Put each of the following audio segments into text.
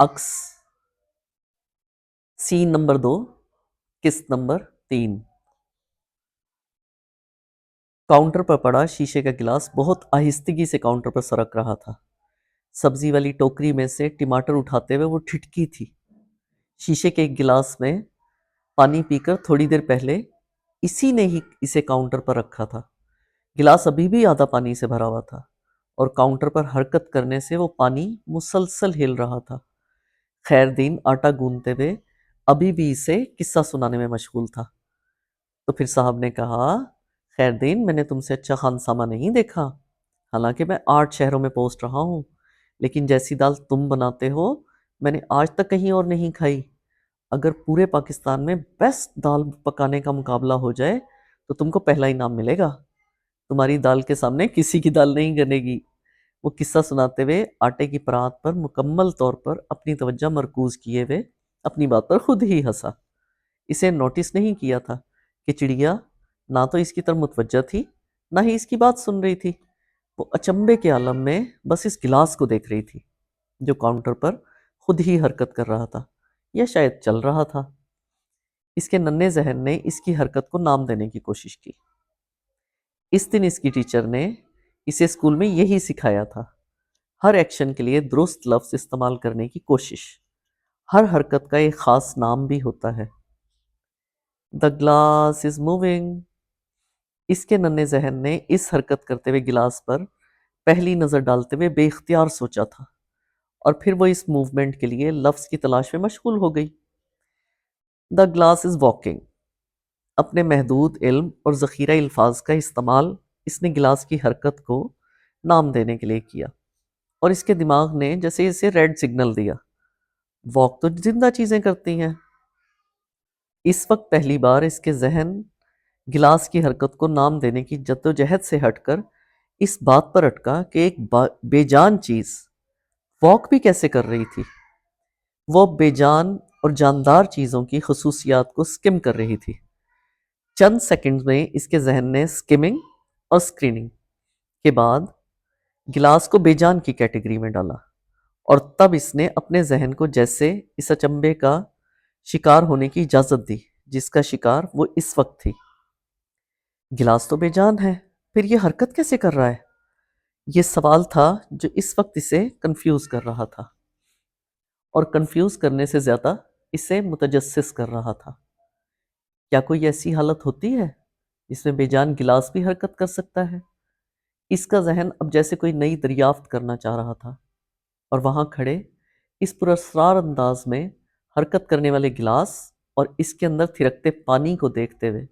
عکس سین نمبر 2 قسط number 3۔ Counter پر پڑا شیشے کا گلاس بہت آہستگی سے کاؤنٹر پر سرک رہا تھا۔ سبزی والی ٹوکری میں سے ٹماٹر اٹھاتے ہوئے وہ ٹھٹکی تھی۔ شیشے کے ایک گلاس میں پانی پی کر تھوڑی دیر پہلے اسی نے ہی اسے کاؤنٹر پر رکھا تھا۔ گلاس ابھی بھی آدھا پانی سے بھرا ہوا تھا اور کاؤنٹر پر حرکت کرنے سے وہ پانی مسلسل ہل رہا تھا۔ خیردین آٹا گوندتے ہوئے ابھی بھی اسے قصہ سنانے میں مشغول تھا۔ تو پھر صاحب نے کہا، خیردین میں نے تم سے اچھا خانسامہ نہیں دیکھا، حالانکہ میں 8 شہروں میں پوسٹ رہا ہوں، لیکن جیسی دال تم بناتے ہو میں نے آج تک کہیں اور نہیں کھائی۔ اگر پورے پاکستان میں بیسٹ دال پکانے کا مقابلہ ہو جائے تو تم کو پہلا انعام ملے گا۔ تمہاری دال کے سامنے کسی کی دال نہیں گنے گی۔ وہ قصہ سناتے ہوئے آٹے کی پرات پر مکمل طور پر اپنی توجہ مرکوز کیے ہوئے اپنی بات پر خود ہی ہنسا۔ اسے نوٹس نہیں کیا تھا کہ چڑیا نہ تو اس کی طرف متوجہ تھی نہ ہی اس کی بات سن رہی تھی۔ وہ اچنبے کے عالم میں بس اس گلاس کو دیکھ رہی تھی جو کاؤنٹر پر خود ہی حرکت کر رہا تھا یا شاید چل رہا تھا۔ اس کے ننھے ذہن نے اس کی حرکت کو نام دینے کی کوشش کی۔ اس دن اس کی ٹیچر نے اسے اسکول میں یہی سکھایا تھا، ہر ایکشن کے لیے درست لفظ استعمال کرنے کی کوشش۔ ہر حرکت کا ایک خاص نام بھی ہوتا ہے۔ The glass is moving۔ اس کے ننھے ذہن نے اس حرکت کرتے ہوئے گلاس پر پہلی نظر ڈالتے ہوئے بے اختیار سوچا تھا، اور پھر وہ اس موومنٹ کے لیے لفظ کی تلاش میں مشغول ہو گئی۔ The glass is walking۔ اپنے محدود علم اور ذخیرہ الفاظ کا استعمال اس نے گلاس کی حرکت کو نام دینے کے لیے کیا، اور اس کے دماغ نے جیسے اسے ریڈ سگنل دیا۔ واک تو زندہ چیزیں کرتی ہیں۔ اس وقت پہلی بار اس کے ذہن گلاس کی حرکت کو نام دینے کی جدوجہد سے ہٹ کر اس بات پر اٹکا کہ ایک بے جان چیز واک بھی کیسے کر رہی تھی۔ وہ بے جان اور جاندار چیزوں کی خصوصیات کو سکم کر رہی تھی۔ چند سیکنڈ میں اس کے ذہن نے سکمنگ اور سکریننگ کے بعد گلاس کو بے جان کی کیٹیگری میں ڈالا، اور تب اس نے اپنے ذہن کو جیسے اس اچنبے کا شکار ہونے کی اجازت دی جس کا شکار وہ اس وقت تھی۔ گلاس تو بے جان ہے، پھر یہ حرکت کیسے کر رہا ہے؟ یہ سوال تھا جو اس وقت اسے کنفیوز کر رہا تھا، اور کنفیوز کرنے سے زیادہ اسے متجسس کر رہا تھا۔ کیا کوئی ایسی حالت ہوتی ہے جس میں بے جان گلاس بھی حرکت کر سکتا ہے؟ اس کا ذہن اب جیسے کوئی نئی دریافت کرنا چاہ رہا تھا، اور وہاں کھڑے اس پراسرار انداز میں حرکت کرنے والے گلاس اور اس کے اندر تھرکتے پانی کو دیکھتے ہوئے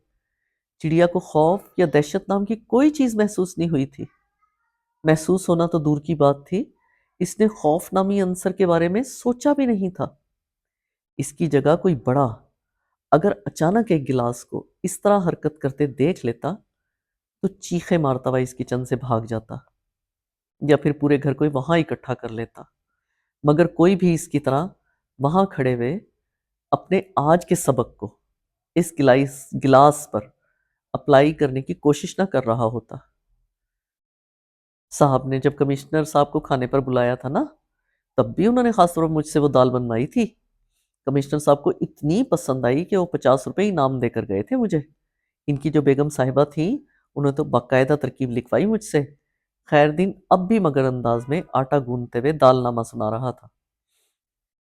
چڑیا کو خوف یا دہشت نام کی کوئی چیز محسوس نہیں ہوئی تھی۔ محسوس ہونا تو دور کی بات تھی، اس نے خوف نامی عنصر کے بارے میں سوچا بھی نہیں تھا۔ اس کی جگہ کوئی بڑا اگر اچانک ایک گلاس کو اس طرح حرکت کرتے دیکھ لیتا تو چیخیں مارتا ہوا اس کچن سے بھاگ جاتا، یا پھر پورے گھر کو وہاں اکٹھا کر لیتا، مگر کوئی بھی اس کی طرح وہاں کھڑے ہوئے اپنے آج کے سبق کو اس گلاس پر اپلائی کرنے کی کوشش نہ کر رہا ہوتا۔ صاحب نے جب کمشنر صاحب کو کھانے پر بلایا تھا نا، تب بھی انہوں نے خاص طور پر مجھ سے وہ دال بنوائی تھی۔ کمشنر صاحب کو اتنی پسند آئی کہ وہ 50 روپے انعام دے کر گئے تھے مجھے۔ ان کی جو بیگم صاحبہ تھیں انہوں نے تو باقاعدہ ترکیب لکھوائی مجھ سے۔ خیردین اب بھی مگر انداز میں آٹا گوندتے ہوئے دال نامہ سنا رہا تھا۔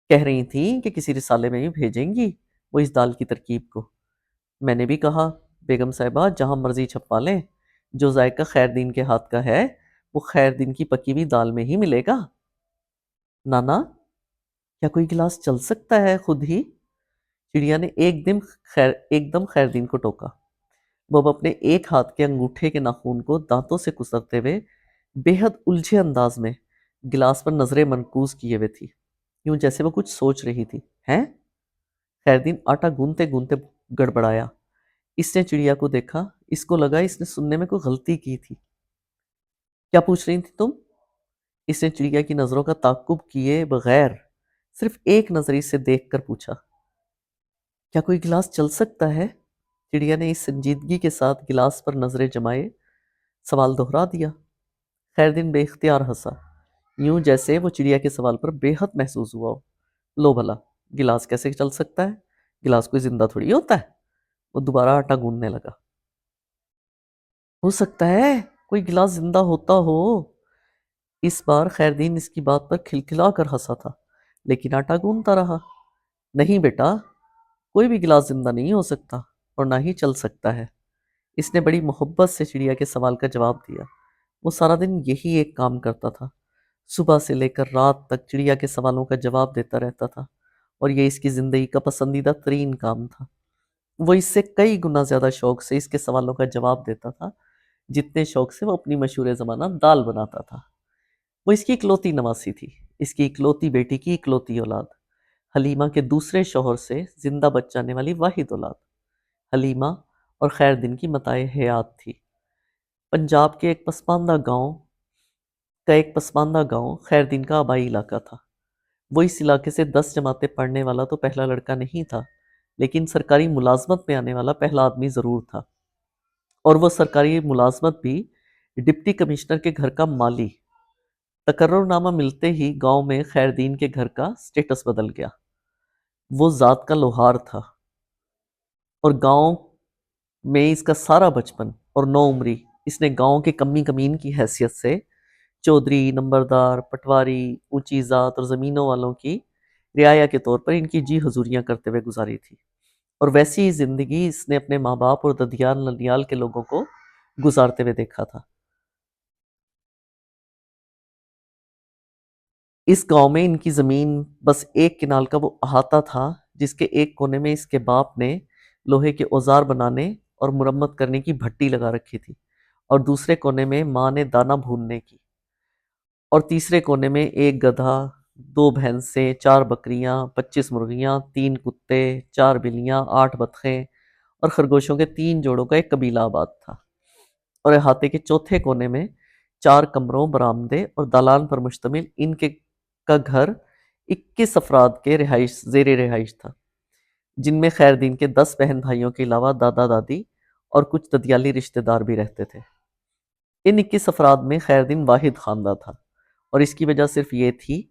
کہہ رہی تھیں کہ کسی رسالے میں بھی بھیجیں گی وہ اس دال کی ترکیب کو۔ میں نے بھی کہا، بیگم صاحبہ جہاں مرضی چھپوا لیں، جو ذائقہ خیردین کے ہاتھ کا ہے وہ خیردین کی پکی ہوئی دال میں ہی ملے گا۔ نانا، کیا کوئی گلاس چل سکتا ہے خود ہی؟ چڑیا نے ایک دم خیردین کو ٹوکا۔ وہ اب اپنے ایک ہاتھ کے انگوٹھے کے ناخون کو دانتوں سے کسرتے ہوئے بے حد الجھے انداز میں گلاس پر نظریں مرکوز کیے ہوئے تھی، یوں جیسے وہ کچھ سوچ رہی تھی۔ ہیں؟ خیردین آٹا گوندتے گوندتے گڑبڑایا۔ اس نے چڑیا کو دیکھا، اس کو لگا اس نے سننے میں کوئی غلطی کی تھی۔ کیا پوچھ رہی تھی تم؟ اس نے چڑیا کی نظروں کا تعاقب کیے بغیر صرف ایک نظر اسے دیکھ کر پوچھا۔ کیا کوئی گلاس چل سکتا ہے؟ چڑیا نے اس سنجیدگی کے ساتھ گلاس پر نظریں جمائے سوال دہرا دیا۔ خیردین بے اختیار ہنسا، یوں جیسے وہ چڑیا کے سوال پر بے حد محظوظ ہوا ہو۔ لو بھلا، گلاس کیسے چل سکتا ہے؟ گلاس کوئی زندہ تھوڑی ہوتا ہے۔ وہ دوبارہ آٹا گوندنے لگا۔ ہو سکتا ہے کوئی گلاس زندہ ہوتا ہو۔ اس بار خیردین اس کی بات پر کھلکھلا کر ہنسا تھا، لیکن آٹا گوندتا رہا۔ نہیں بیٹا، کوئی بھی گلاس زندہ نہیں ہو سکتا، اور نہ ہی چل سکتا ہے۔ اس نے بڑی محبت سے چڑیا کے سوال کا جواب دیا۔ وہ سارا دن یہی ایک کام کرتا تھا، صبح سے لے کر رات تک چڑیا کے سوالوں کا جواب دیتا رہتا تھا، اور یہ اس کی زندگی کا پسندیدہ ترین کام تھا۔ وہ اس سے کئی گنا زیادہ شوق سے اس کے سوالوں کا جواب دیتا تھا، جتنے شوق سے وہ اپنی مشہور زمانہ دال بناتا تھا۔ وہ اس کی اکلوتی نواسی تھی، اس کی اکلوتی بیٹی کی اکلوتی اولاد، حلیمہ کے دوسرے شوہر سے زندہ بچ جانے والی واحد اولاد۔ حلیمہ اور خیردین کی متاع حیات تھی۔ پنجاب کے ایک پسماندہ گاؤں خیردین کا آبائی علاقہ تھا۔ وہ اس علاقے سے 10 جماعتیں پڑھنے والا تو پہلا لڑکا نہیں تھا، لیکن سرکاری ملازمت میں آنے والا پہلا آدمی ضرور تھا، اور وہ سرکاری ملازمت بھی ڈپٹی کمشنر کے گھر کا مالی۔ تقرر نامہ ملتے ہی گاؤں میں خیردین کے گھر کا سٹیٹس بدل گیا۔ وہ ذات کا لوہار تھا، اور گاؤں میں اس کا سارا بچپن اور نو عمری اس نے گاؤں کے کمی کمین کی حیثیت سے چودھری، نمبردار، پٹواری، اونچی ذات اور زمینوں والوں کی رعایا کے طور پر ان کی جی حضوریاں کرتے ہوئے گزاری تھی، اور ویسی ہی زندگی اس نے اپنے ماں باپ اور ددیال ننیال کے لوگوں کو گزارتے ہوئے دیکھا تھا۔ اس گاؤں میں ان کی زمین بس ایک کنال کا وہ احاطہ تھا، جس کے ایک کونے میں اس کے باپ نے لوہے کے اوزار بنانے اور مرمت کرنے کی بھٹی لگا رکھی تھی، اور دوسرے کونے میں ماں نے دانہ بھوننے کی، اور تیسرے کونے میں ایک گدھا، 2 بھینسیں، 4 بکریاں، 25 مرغیاں، 3 کتے، 4 بلیاں، 8 بطخیں اور خرگوشوں کے 3 جوڑوں کا ایک قبیلہ آباد تھا، اور احاطے کے چوتھے کونے میں 4 کمروں، برآمدے اور دالان پر مشتمل ان کے کا گھر 21 افراد کے زیر رہائش تھا، جن میں خیردین کے 10 بہن بھائیوں کے علاوہ دادا دادی اور کچھ ددیالی رشتہ دار بھی رہتے تھے۔ ان 21 افراد میں خیردین واحد خواندہ تھا، اور اس کی وجہ صرف یہ تھی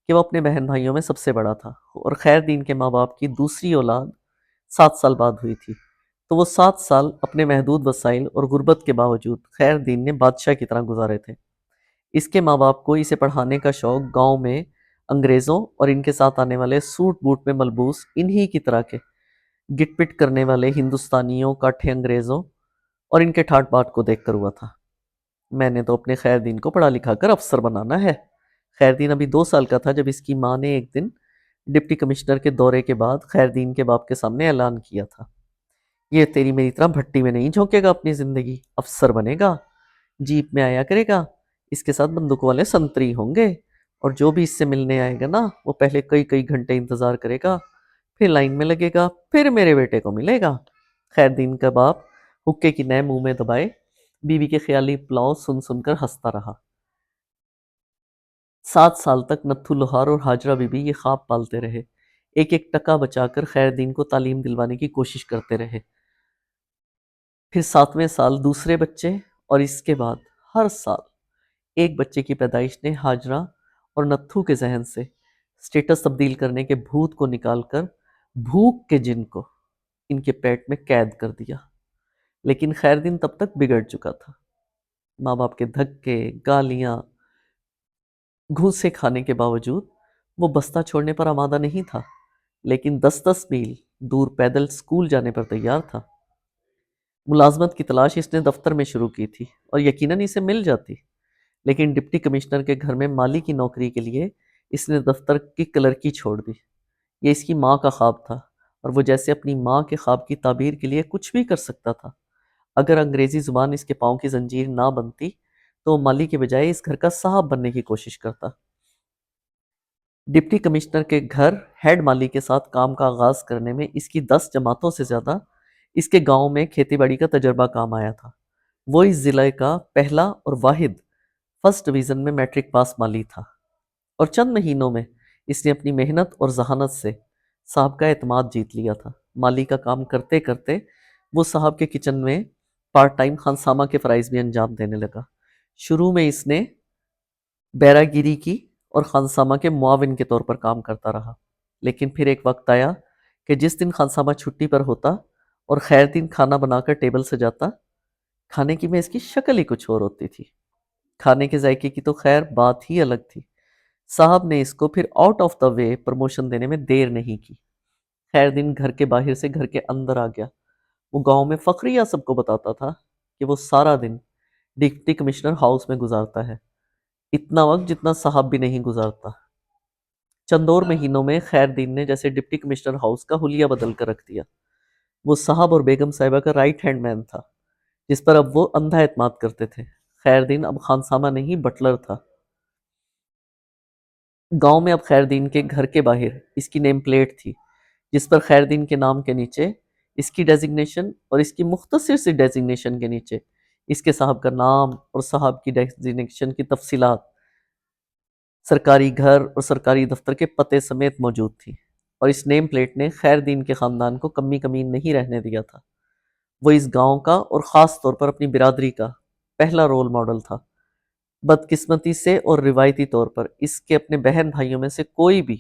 کہ وہ اپنے بہن بھائیوں میں سب سے بڑا تھا، اور خیردین کے ماں باپ کی دوسری اولاد 7 سال بعد ہوئی تھی، تو وہ 7 سال اپنے محدود وسائل اور غربت کے باوجود خیردین نے بادشاہ کی طرح گزارے تھے۔ اس کے ماں باپ کو اسے پڑھانے کا شوق گاؤں میں انگریزوں اور ان کے ساتھ آنے والے سوٹ بوٹ میں ملبوس انہی کی طرح کے گٹ پٹ کرنے والے ہندوستانیوں، کاٹھے انگریزوں اور ان کے ٹھاٹ باٹ کو دیکھ کر ہوا تھا۔ میں نے تو اپنے خیردین کو پڑھا لکھا کر افسر بنانا ہے۔ خیردین ابھی 2 سال کا تھا جب اس کی ماں نے ایک دن ڈپٹی کمشنر کے دورے کے بعد خیردین کے باپ کے سامنے اعلان کیا تھا، یہ تیری میری طرح بھٹی میں نہیں جھونکے گا، اپنی زندگی افسر بنے گا، جیپ میں آیا کرے گا، اس کے ساتھ بندوق والے سنتری ہوں گے، اور جو بھی اس سے ملنے آئے گا نا وہ پہلے کئی گھنٹے انتظار کرے گا، پھر لائن میں لگے گا، پھر میرے بیٹے کو ملے گا۔ خیردین کا باپ حکے کی نئے منہ میں دبائے بیوی کے خیالی پلاؤ سن سن کر ہنستا رہا۔ 7 سال تک نتھو لوہار اور ہاجرہ بی بی یہ خواب پالتے رہے، ایک ایک ٹکا بچا کر خیردین کو تعلیم دلوانے کی کوشش کرتے رہے۔ پھر 7ویں سال دوسرے بچے، اور اس کے بعد ہر سال ایک بچے کی پیدائش نے ہاجرہ اور نتھو کے ذہن سے سٹیٹس تبدیل کرنے کے بھوت کو نکال کر بھوک کے جن کو ان کے پیٹ میں قید کر دیا۔ لیکن خیردین تب تک بگڑ چکا تھا۔ ماں باپ کے دھکے، گالیاں، گھوسے کھانے کے باوجود وہ بستہ چھوڑنے پر آمادہ نہیں تھا، لیکن 10 میل دور پیدل اسکول جانے پر تیار تھا۔ ملازمت کی تلاش اس نے دفتر میں شروع کی تھی، اور یقیناً اسے مل جاتی، لیکن ڈپٹی کمشنر کے گھر میں مالی کی نوکری کے لیے اس نے دفتر کی کلرکی چھوڑ دی۔ یہ اس کی ماں کا خواب تھا، اور وہ جیسے اپنی ماں کے خواب کی تعبیر کے لیے کچھ بھی کر سکتا تھا۔ اگر انگریزی زبان اس کے پاؤں کی زنجیر نہ بنتی تو وہ مالی کے بجائے اس گھر کا صاحب بننے کی کوشش کرتا۔ ڈپٹی کمشنر کے گھر ہیڈ مالی کے ساتھ کام کا آغاز کرنے میں اس کی 10 جماعتوں سے زیادہ اس کے گاؤں میں کھیتی باڑی کا تجربہ کام آیا تھا۔ وہ اس ضلع کا پہلا اور واحد فرسٹ ڈویژن میں میٹرک پاس مالی تھا، اور چند مہینوں میں اس نے اپنی محنت اور ذہانت سے صاحب کا اعتماد جیت لیا تھا۔ مالی کا کام کرتے کرتے وہ صاحب کے کچن میں پارٹ ٹائم خانسامہ کے فرائض بھی انجام دینے لگا۔ شروع میں اس نے بیرا گیری کی اور خانسامہ کے معاون کے طور پر کام کرتا رہا، لیکن پھر ایک وقت آیا کہ جس دن خانسامہ چھٹی پر ہوتا اور خیر دین کھانا بنا کر ٹیبل سے جاتا، کھانے کی میز کی شکل ہی کچھ اور ہوتی تھی۔ کھانے کے ذائقے کی تو خیر بات ہی الگ تھی۔ صاحب نے اس کو پھر out of the way promotion دینے میں دیر نہیں کی۔ خیر دن گھر کے باہر سے گھر کے اندر آ گیا۔ وہ گاؤں میں فخریہ سب کو بتاتا تھا کہ وہ سارا دن ڈپٹی کمشنر ہاؤس میں گزارتا ہے، اتنا وقت جتنا صاحب بھی نہیں گزارتا۔ چند اور مہینوں میں خیر دین نے جیسے ڈپٹی کمشنر ہاؤس کا حلیہ بدل کر رکھ دیا۔ وہ صاحب اور بیگم صاحبہ کا رائٹ ہینڈ مین تھا، جس پر اب وہ اندھا اعتماد کرتے تھے۔ خیر دین اب خانسامہ نہیں بٹلر تھا۔ گاؤں میں اب خیر دین کے گھر کے باہر اس کی نیم پلیٹ تھی، جس پر خیر دین کے نام کے نیچے اس کی ڈیزگنیشن اور اس کی مختصر سی ڈیزگنیشن کے نیچے اس کے صاحب کا نام اور صاحب کی ڈیزگنیشن کی تفصیلات سرکاری گھر اور سرکاری دفتر کے پتے سمیت موجود تھی، اور اس نیم پلیٹ نے خیر دین کے خاندان کو کمی کمی نہیں رہنے دیا تھا۔ وہ اس گاؤں کا اور خاص طور پر اپنی برادری کا پہلا رول ماڈل تھا۔ بدقسمتی سے اور روایتی طور پر اس کے اپنے بہن بھائیوں میں سے کوئی بھی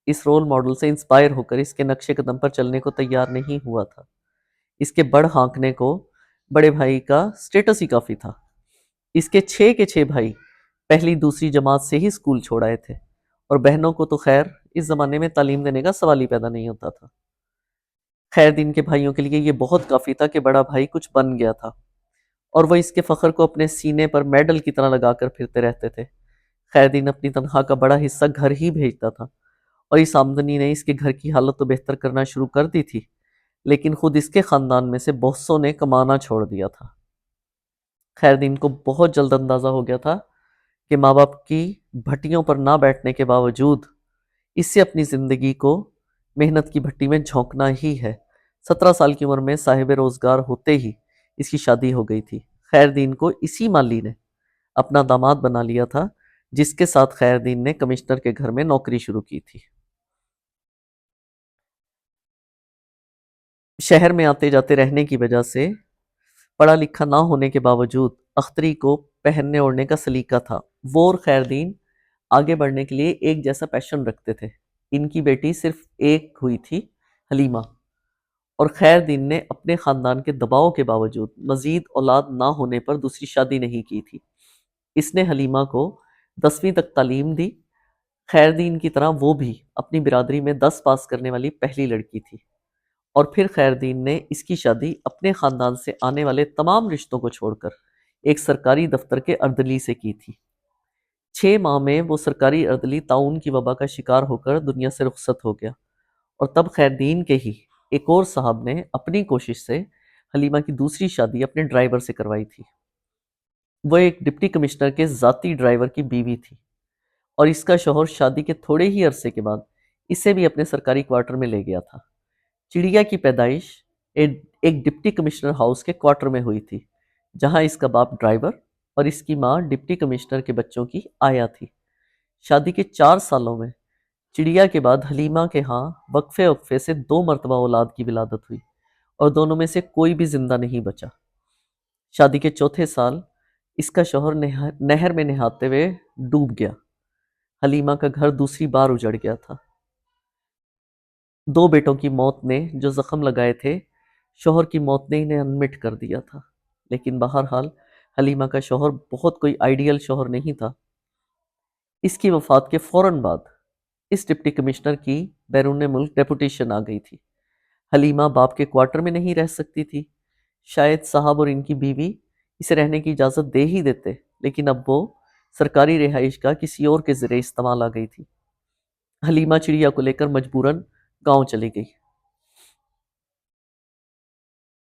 اس رول ماڈل سے انسپائر ہو کر اس کے نقش قدم پر چلنے کو تیار نہیں ہوا تھا۔ اس کے بڑھ ہانکنے کو بڑے بھائی کا سٹیٹس ہی کافی تھا۔ اس کے 6 کے 6 بھائی پہلی دوسری جماعت سے ہی سکول چھوڑ آئے تھے، اور بہنوں کو تو خیر اس زمانے میں تعلیم دینے کا سوال ہی پیدا نہیں ہوتا تھا۔ خیر دین کے بھائیوں کے لیے یہ بہت کافی تھا کہ بڑا بھائی کچھ بن گیا تھا، اور وہ اس کے فخر کو اپنے سینے پر میڈل کی طرح لگا کر پھرتے رہتے تھے۔ خیر دین اپنی تنخواہ کا بڑا حصہ گھر ہی بھیجتا تھا، اور اس آمدنی نے اس کے گھر کی حالت تو بہتر کرنا شروع کر دی تھی، لیکن خود اس کے خاندان میں سے بہت سوں نے کمانا چھوڑ دیا تھا۔ خیر دین کو بہت جلد اندازہ ہو گیا تھا کہ ماں باپ کی بھٹیوں پر نہ بیٹھنے کے باوجود اس سے اپنی زندگی کو محنت کی بھٹی میں جھونکنا ہی ہے۔ 17 سال کی عمر میں صاحب روزگار ہوتے ہی اس کی شادی ہو گئی تھی۔ خیر دین کو اسی مالی نے اپنا داماد بنا لیا تھا، جس کے ساتھ خیر دین نے کمشنر کے گھر میں نوکری شروع کی تھی۔ شہر میں آتے جاتے رہنے کی وجہ سے پڑھا لکھا نہ ہونے کے باوجود اختری کو پہننے اوڑھنے کا سلیقہ تھا۔ وہ اور خیر دین آگے بڑھنے کے لیے ایک جیسا پیشن رکھتے تھے۔ ان کی بیٹی صرف ایک ہوئی تھی، حلیمہ، اور خیر دین نے اپنے خاندان کے دباؤ کے باوجود مزید اولاد نہ ہونے پر دوسری شادی نہیں کی تھی۔ اس نے حلیمہ کو 10ویں تک تعلیم دی۔ خیر دین کی طرح وہ بھی اپنی برادری میں 10 پاس کرنے والی پہلی لڑکی تھی، اور پھر خیر دین نے اس کی شادی اپنے خاندان سے آنے والے تمام رشتوں کو چھوڑ کر ایک سرکاری دفتر کے اردلی سے کی تھی۔ 6 ماہ میں وہ سرکاری اردلی طاعون کی وبا کا شکار ہو کر دنیا سے رخصت ہو گیا، اور تب خیر دین کے ہی ایک اور صاحب نے اپنی کوشش سے حلیمہ کی دوسری شادی اپنے ڈرائیور سے کروائی تھی۔ وہ ایک ڈپٹی کمشنر کے ذاتی ڈرائیور کی بیوی تھی، اور اس کا شوہر شادی کے تھوڑے ہی عرصے کے بعد اسے بھی اپنے سرکاری کوارٹر میں لے گیا تھا۔ چڑیا کی پیدائش ایک ڈپٹی کمشنر ہاؤس کے کوارٹر میں ہوئی تھی، جہاں اس کا باپ ڈرائیور اور اس کی ماں ڈپٹی کمشنر کے بچوں کی آیا تھی۔ شادی کے 4 سالوں میں چڑیا کے بعد حلیمہ کے ہاں وقفے وقفے سے 2 مرتبہ اولاد کی ولادت ہوئی، اور دونوں میں سے کوئی بھی زندہ نہیں بچا۔ شادی کے چوتھے سال اس کا شوہر نہر میں نہاتے ہوئے ڈوب گیا۔ حلیمہ کا گھر دوسری بار اجڑ گیا تھا۔ 2 بیٹوں کی موت نے جو زخم لگائے تھے، شوہر کی موت نے انہیں انمٹ کر دیا تھا، لیکن بہرحال حلیمہ کا شوہر بہت کوئی آئیڈیل شوہر نہیں تھا۔ اس کی وفات کے فوراً بعد اس ڈپٹی کمشنر کی بیرون ملک ڈیپوٹیشن آ گئی تھی۔ حلیمہ باپ کے کوارٹر میں نہیں رہ سکتی تھی۔ شاید صاحب اور ان کی بیوی اسے رہنے کی اجازت دے ہی دیتے، لیکن اب وہ سرکاری رہائش کا کسی اور کے زیر استعمال آ گئی تھی۔ حلیمہ چڑیا کو لے کر مجبوراً گاؤں چلی گئی۔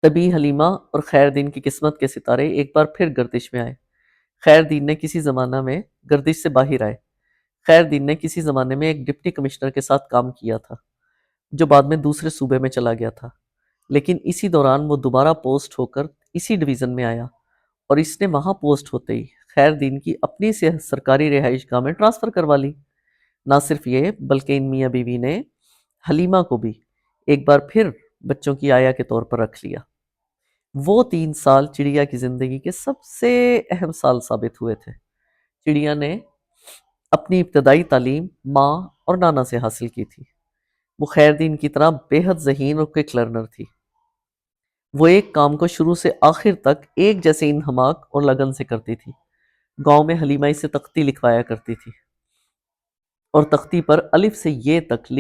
تبھی حلیمہ اور خیر دین کی قسمت کے ستارے ایک بار پھر گردش میں آئے۔ خیر دین نے کسی زمانہ میں گردش سے باہر آئے۔ خیر دین نے کسی زمانے میں ایک ڈپٹی کمشنر کے ساتھ کام کیا تھا، جو بعد میں دوسرے صوبے میں چلا گیا تھا، لیکن اسی دوران وہ دوبارہ پوسٹ ہو کر اسی ڈویژن میں آیا، اور اس نے وہاں پوسٹ ہوتے ہی خیر دین کی اپنی سے سرکاری رہائش گاہ میں ٹرانسفر کروا لی۔ نہ صرف یہ بلکہ ان میاں بیوی نے حلیمہ کو بھی ایک بار پھر بچوں کی آیا کے طور پر رکھ لیا۔ وہ 3 سال چڑیا کی زندگی کے سب سے اہم سال ثابت ہوئے تھے۔ چڑیا نے اپنی ابتدائی تعلیم ماں اور نانا سے حاصل کی تھی۔ وہ خیر دین کی طرح بے حد ذہین اور کوئک لرنر تھی۔ وہ ایک کام کو شروع سے آخر تک ایک جیسے انہماک اور لگن سے کرتی تھی۔ گاؤں میں حلیمہ اسے تختی لکھوایا کرتی تھی، اور تختی پر الف سے یہ تک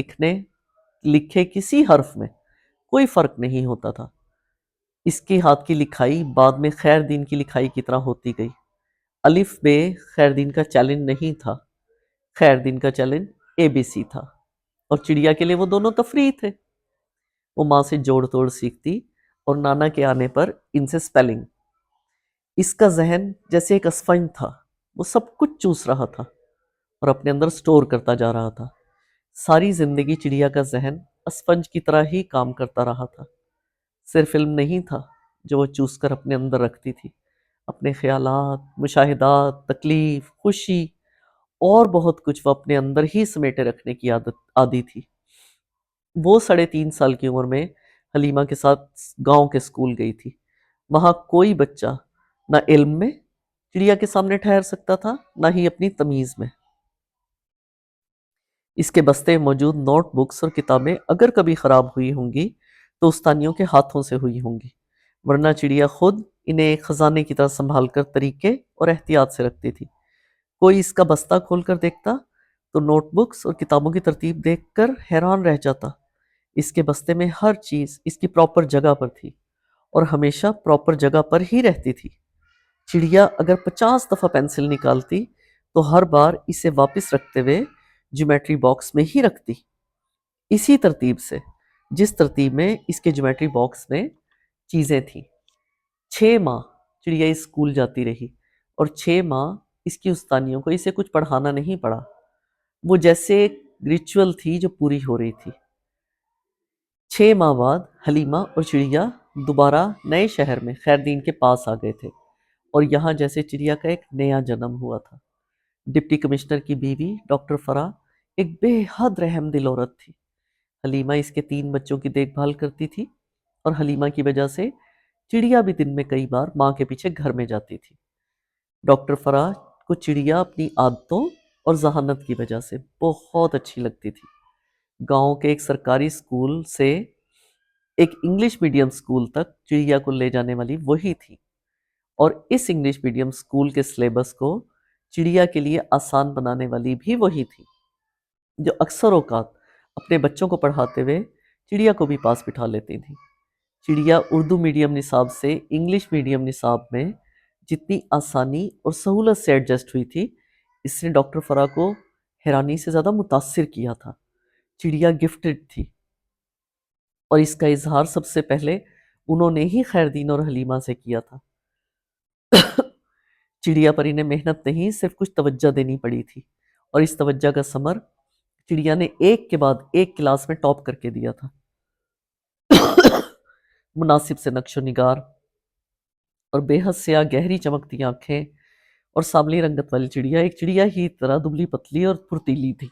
لکھے کسی حرف میں کوئی فرق نہیں ہوتا تھا۔ اس کے ہاتھ کی لکھائی بعد میں خیر دین کی لکھائی کی طرح ہوتی گئی۔ الف بے خیر دین کا چیلنج نہیں تھا، خیر دین کا چیلنج اے بی سی تھا، اور چڑیا کے لیے وہ دونوں تفریح تھے۔ وہ ماں سے جوڑ توڑ سیکھتی اور نانا کے آنے پر ان سے سپیلنگ۔ اس کا ذہن جیسے ایک اسفنج تھا، وہ سب کچھ چوس رہا تھا اور اپنے اندر سٹور کرتا جا رہا تھا۔ ساری زندگی چڑیا کا ذہن اسفنج کی طرح ہی کام کرتا رہا تھا۔ صرف علم نہیں تھا جو وہ چوس کر اپنے اندر رکھتی تھی، اپنے خیالات، مشاہدات، تکلیف، خوشی اور بہت کچھ وہ اپنے اندر ہی سمیٹے رکھنے کی عادی تھی۔ وہ 3.5 سال کی عمر میں حلیمہ کے ساتھ گاؤں کے اسکول گئی تھی۔ وہاں کوئی بچہ نہ علم میں چڑیا کے سامنے ٹھہر سکتا تھا، نہ ہی اپنی تمیز میں۔ اس کے بستے موجود نوٹ بکس اور کتابیں اگر کبھی خراب ہوئی ہوں گی تو استانیوں کے ہاتھوں سے ہوئی ہوں گی، ورنہ چڑیا خود انہیں ایک خزانے کی طرح سنبھال کر طریقے اور احتیاط سے رکھتی تھی۔ کوئی اس کا بستہ کھول کر دیکھتا تو نوٹ بکس اور کتابوں کی ترتیب دیکھ کر حیران رہ جاتا۔ اس کے بستے میں ہر چیز اس کی پراپر جگہ پر تھی اور ہمیشہ پراپر جگہ پر ہی رہتی تھی۔ چڑیا اگر 50 دفعہ پینسل نکالتی تو ہر بار اسے واپس رکھتے ہوئے جیومیٹری باکس میں ہی رکھتی، اسی ترتیب سے جس ترتیب میں اس کے جیومیٹری باکس میں چیزیں تھیں۔ 6 ماہ چڑیا اسکول جاتی رہی، اور 6 ماہ اس کی استانیوں کو اسے کچھ پڑھانا نہیں پڑا۔ وہ جیسے ایک ریچول تھی جو پوری ہو رہی تھی۔ 6 ماہ بعد حلیمہ اور چڑیا دوبارہ نئے شہر میں خیر دین کے پاس آ گئے تھے، اور یہاں جیسے چڑیا کا ایک نیا جنم ہوا تھا۔ ڈپٹی کمشنر کی بیوی ڈاکٹر فرا ایک بے حد رحم دل عورت تھی۔ حلیمہ اس کے 3 بچوں کی دیکھ بھال کرتی تھی، اور حلیمہ کی وجہ سے چڑیا بھی دن میں کئی بار ماں کے پیچھے گھر میں جاتی تھی۔ ڈاکٹر فرا کو چڑیا اپنی عادتوں اور ذہانت کی وجہ سے بہت اچھی لگتی تھی۔ گاؤں کے ایک سرکاری اسکول سے ایک انگلش میڈیم اسکول تک چڑیا کو لے جانے والی وہی تھی، اور اس انگلش میڈیم اسکول کے سلیبس کو چڑیا کے لیے آسان بنانے والی بھی وہی تھی، جو اکثر اوقات اپنے بچوں کو پڑھاتے ہوئے چڑیا کو بھی پاس بٹھا لیتی تھی۔ چڑیا اردو میڈیم نصاب سے انگلش میڈیم نصاب میں جتنی آسانی اور سہولت سے ایڈجسٹ ہوئی تھی، اس نے ڈاکٹر فرا کو حیرانی سے زیادہ متاثر کیا تھا۔ چڑیا گفٹڈ تھی، اور اس کا اظہار سب سے پہلے انہوں نے ہی خیر دین اور حلیمہ سے کیا تھا۔ چڑیا پر انہیں محنت نہیں، صرف کچھ توجہ دینی پڑی تھی، اور اس توجہ کا ثمر چڑیا نے ایک کے بعد ایک کلاس میں ٹاپ کر کے دیا تھا۔ مناسب سے نقش و نگار اور بے حد سیاہ گہری چمکتی آنکھیں اور سانولی رنگت والی چڑیا ایک چڑیا ہی طرح دبلی پتلی اور پھرتیلی تھی۔